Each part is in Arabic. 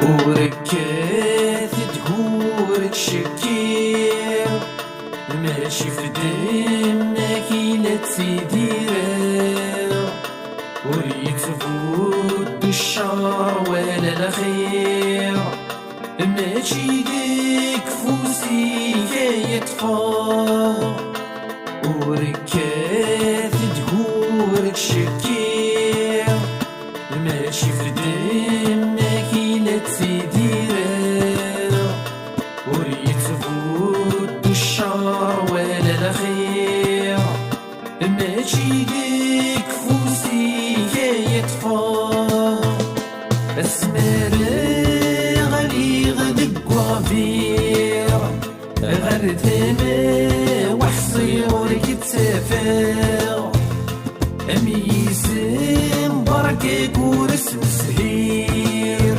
وركات تهور تشكير ماشي في دمك إلا تسيدير وريتفوت الشر ولا الخير ماشي ديك فوسي يطفى وركات تهور تشكير ماشي في دمك إلا تسيدير وريتفوت الشر ولا الخير ماشي ديك فوسي يطفى اسمر غلي غدق وفير غير ثما وحصيورك تسافر أميسم بركك ورسم سهير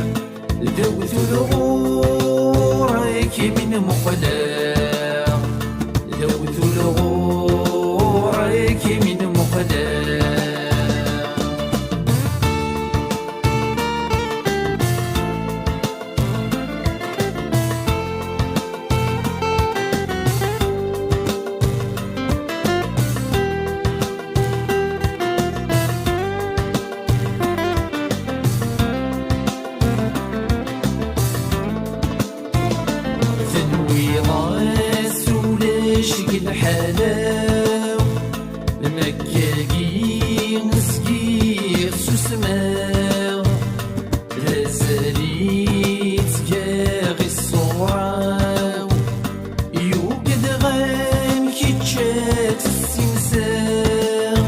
دوث الغورك من مقدام دوث الغورك من مقدام الحلاو مكاكي نسقي سسماو لازالي تكاغي الصراو يوقد غام كي تشات السمساو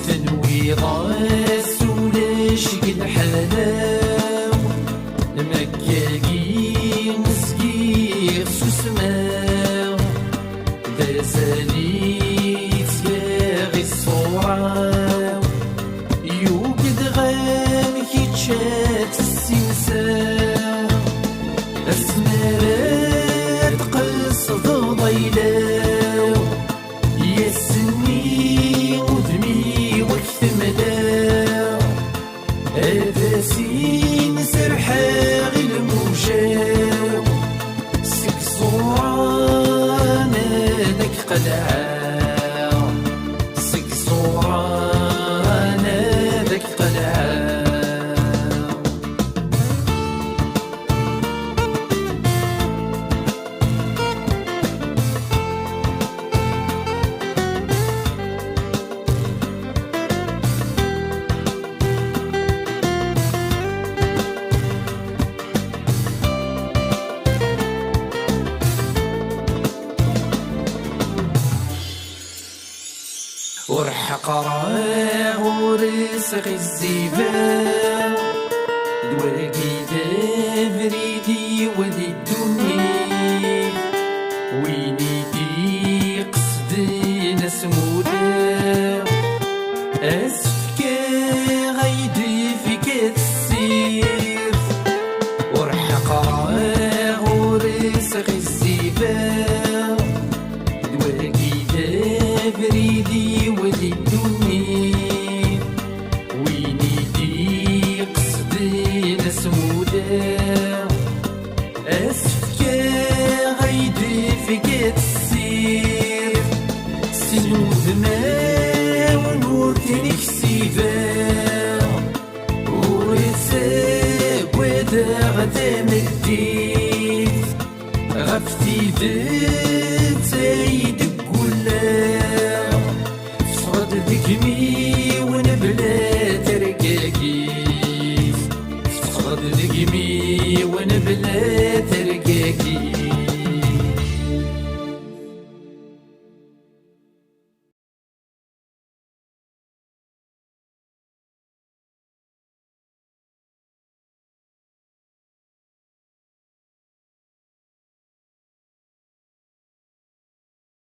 ثنوي ضاس ولاشق الحلاو مكاكي نسقي سسماو لازاليت ياغي الصراو يوقد غام كي تشات السمساو اسمرات قصد ضيلاو يا سني ودمي وقت ملاو هذا سين سرحا غي الموجاو سك صوران قلعاو سك صوران ذاك قلعاو ورحق راه ورسغ الزيبان دواكي دافريدي ودي الدنيا ويني دي قصدي ناس مودا اسفكا غيدي فيك تسير ورحق راه ورسغ الزيبان دواكي دافريدي ولي الدنيا ويني دي قصدي ناس مودا اسفكا غيدي فيك تسير سنود ما ونور تانيك سيفا ورساك ودا غدا مديت غفتي دت سيدك صغد دقمي ونبلا تركاكيف صغد دقمي ونبلا تركاكيف